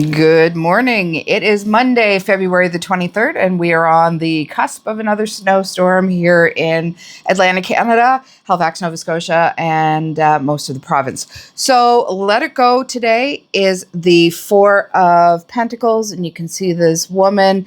Good morning. It is Monday, February the 23rd, and we are on the cusp of another snowstorm here in Atlantic Canada, Halifax, Nova Scotia, and most of the province. So Let It Go today is the Four of Pentacles, and you can see this woman.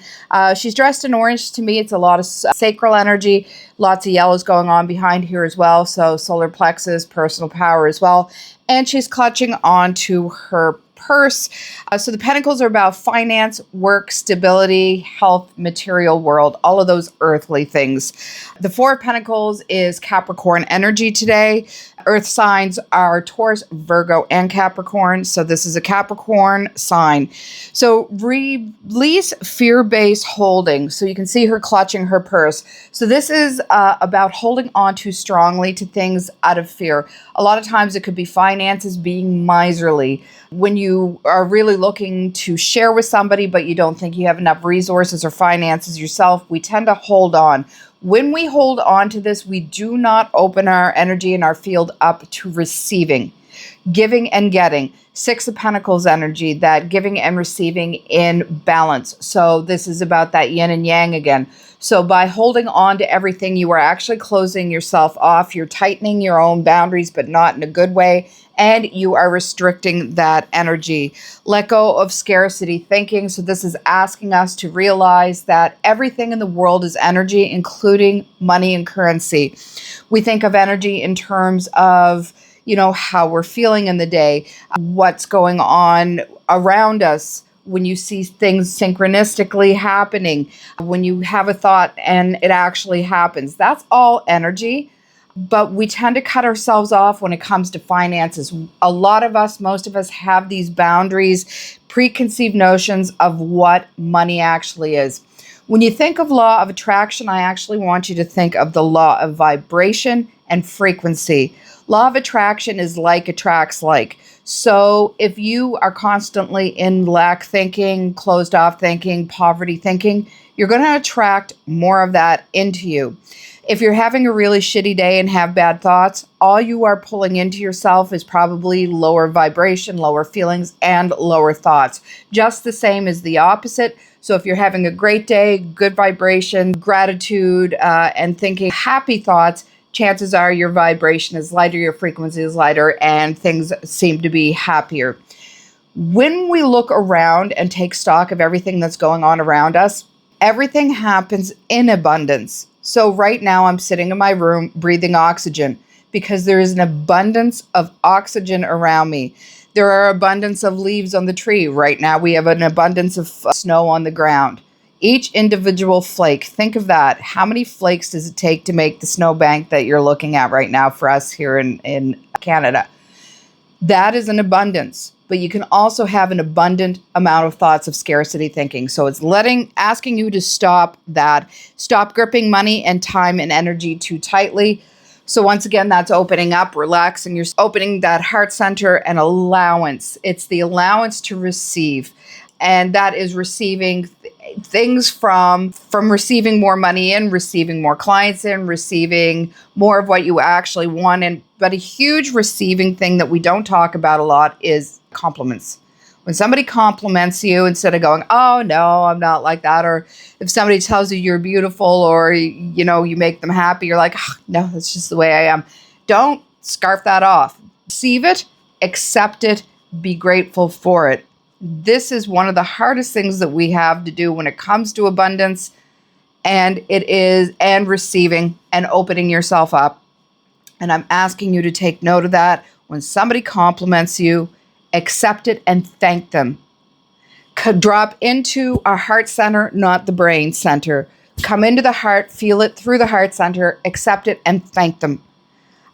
She's dressed in orange. To me, it's a lot of sacral energy, lots of yellows going on behind here as well. So solar plexus, personal power as well. And she's clutching onto her purse. So the pentacles are about finance, work, stability, health, material world, all of those earthly things. The Four of Pentacles is Capricorn energy today. Earth signs are Taurus, Virgo, and Capricorn. So this is a Capricorn sign. So release fear-based holding. So you can see her clutching her purse. So this is about holding on too strongly to things out of fear. A lot of times it could be finances, being miserly. When you are really looking to share with somebody, but you don't think you have enough resources or finances yourself, we tend to hold on. When we hold on to this, we do not open our energy and our field up to receiving, giving and getting. Six of Pentacles energy, that giving and receiving in balance. So this is about that yin and yang again. So by holding on to everything, you are actually closing yourself off. You're tightening your own boundaries, but not in a good way. And you are restricting that energy. Let go of scarcity thinking. So this is asking us to realize that everything in the world is energy, including money and currency. We think of energy in terms of, how we're feeling in the day, what's going on around us. When you see things synchronistically happening, when you have a thought and it actually happens, that's all energy. But we tend to cut ourselves off when it comes to finances. A lot of us, most of us have these boundaries, preconceived notions of what money actually is. When you think of law of attraction, I actually want you to think of the law of vibration and frequency. Law of attraction is like attracts like. So if you are constantly in lack thinking, closed off thinking, poverty thinking, you're going to attract more of that into you. If you're having a really shitty day and have bad thoughts, all you are pulling into yourself is probably lower vibration, lower feelings, and lower thoughts. Just the same as the opposite. So if you're having a great day, good vibration, gratitude, and thinking happy thoughts, chances are your vibration is lighter, your frequency is lighter, and things seem to be happier. When we look around and take stock of everything that's going on around us, everything happens in abundance. So right now I'm sitting in my room breathing oxygen because there is an abundance of oxygen around me. There are abundance of leaves on the tree. Right now we have an abundance of snow on the ground. Each individual flake, think of that. How many flakes does it take to make the snowbank that you're looking at right now for us here in Canada? That is an abundance. But you can also have an abundant amount of thoughts of scarcity thinking. So it's asking you to stop that. Stop gripping money and time and energy too tightly. So once again, that's opening up, relaxing. You're opening that heart center and allowance. It's the allowance to receive. And that is receiving things from receiving more money in, receiving more clients in, receiving more of what you actually want. But a huge receiving thing that we don't talk about a lot is compliments. When somebody compliments you, instead of going, oh no, I'm not like that, or if somebody tells you you're beautiful, or you make them happy, you're like, oh, no, that's just the way I am. Don't scarf that off. Receive it, accept it, be grateful for it. This is one of the hardest things that we have to do when it comes to abundance, and receiving and opening yourself up. And I'm asking you to take note of that. When somebody compliments you, accept it and thank them. Drop into our heart center, not the brain center. Come into the heart, feel it through the heart center, accept it and thank them.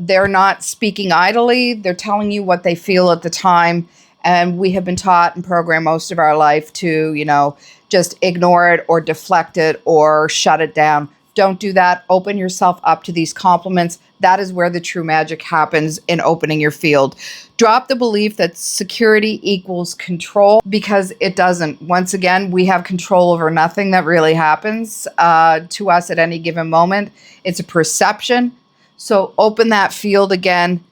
They're not speaking idly. They're telling you what they feel at the time. And we have been taught and programmed most of our life to, just ignore it or deflect it or shut it down. Don't do that. Open yourself up to these compliments. That is where the true magic happens, in opening your field. Drop the belief that security equals control, because it doesn't. Once again, we have control over nothing that really happens to us at any given moment. It's a perception. So open that field again.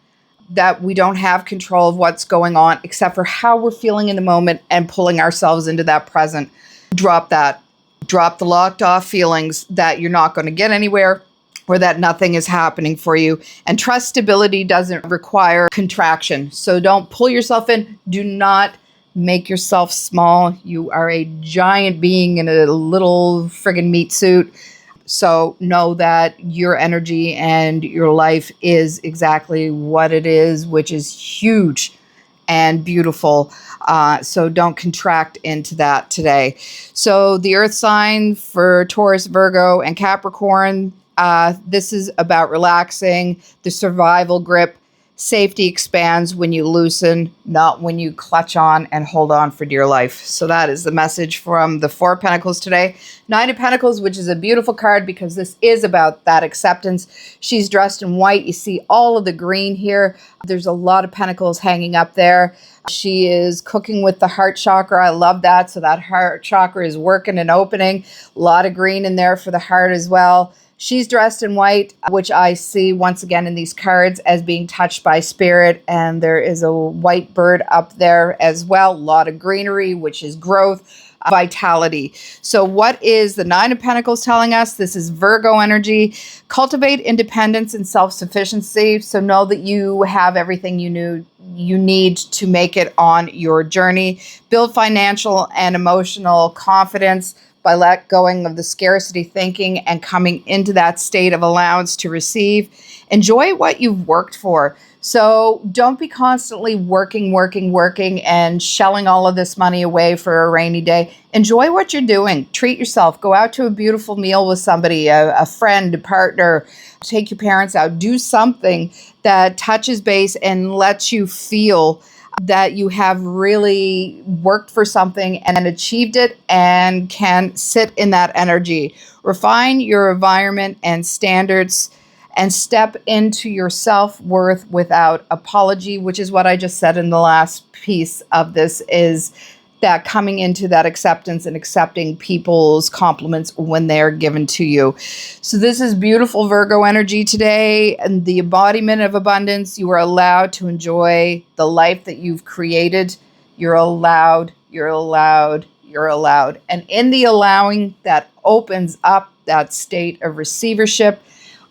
that we don't have control of what's going on except for how we're feeling in the moment and pulling ourselves into that present. Drop that. Drop the locked off feelings that you're not going to get anywhere or that nothing is happening for you. And trust stability doesn't require contraction. So don't pull yourself in. Do not make yourself small. You are a giant being in a little friggin' meat suit. So know that your energy and your life is exactly what it is, which is huge and beautiful. So don't contract into that today. So the earth sign for Taurus, Virgo, and Capricorn, this is about relaxing, the survival grip. Safety expands when you loosen, not when you clutch on and hold on for dear life. So that is the message from the Four of Pentacles today. Nine of Pentacles, which is a beautiful card because this is about that acceptance. She's dressed in white. You see all of the green here. There's a lot of pentacles hanging up there. She is cooking with the heart chakra. I love that. So that heart chakra is working and opening. A lot of green in there for the heart as well. She's dressed in white, which I see once again in these cards as being touched by spirit. And there is a white bird up there as well. A lot of greenery, which is growth, vitality. So what is the Nine of Pentacles telling us? This is Virgo energy. Cultivate independence and self-sufficiency. So know that you have everything you need to make it on your journey. Build financial and emotional confidence by let going of the scarcity thinking and coming into that state of allowance to receive. Enjoy what you've worked for. So don't be constantly working and shelling all of this money away for a rainy day. Enjoy what you're doing. Treat yourself. Go out to a beautiful meal with somebody, a friend, a partner. Take your parents out. Do something that touches base and lets you feel that you have really worked for something and achieved it and can sit in that energy. Refine your environment and standards and step into your self-worth without apology, which is what I just said in the last piece of this, is that coming into that acceptance and accepting people's compliments when they're given to you. So this is beautiful Virgo energy today, and the embodiment of abundance. You are allowed to enjoy the life that you've created. You're allowed. And in the allowing, that opens up that state of receivership.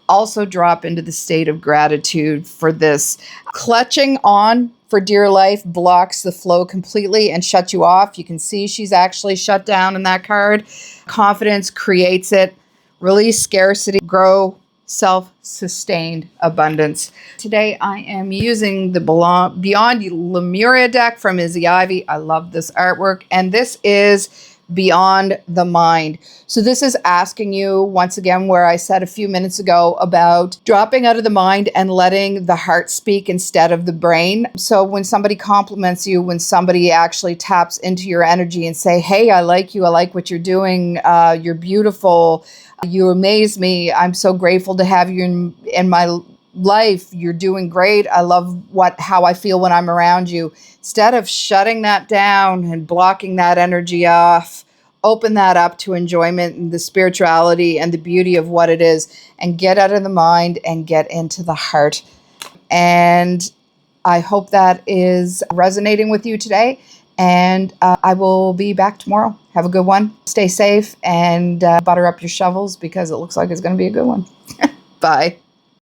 Also drop into the state of gratitude for this. Clutching on for dear life blocks the flow completely and shuts you off. You can see she's actually shut down in that card. Confidence creates it. Release scarcity. Grow self-sustained abundance. Today I am using the Beyond Lemuria deck from Izzy Ivy. I love this artwork. And this is Beyond the Mind. So this is asking you, once again, where I said a few minutes ago about dropping out of the mind and letting the heart speak instead of the brain. So when somebody compliments you, when somebody actually taps into your energy and say, hey, I like you, I like what you're doing, you're beautiful, you amaze me, I'm so grateful to have you in my life, you're doing great, I love how I feel when I'm around you. Instead of shutting that down and blocking that energy off, open that up to enjoyment and the spirituality and the beauty of what it is, and get out of the mind and get into the heart. And I hope that is resonating with you today. And I will be back tomorrow. Have a good one. Stay safe and butter up your shovels because it looks like it's going to be a good one. Bye.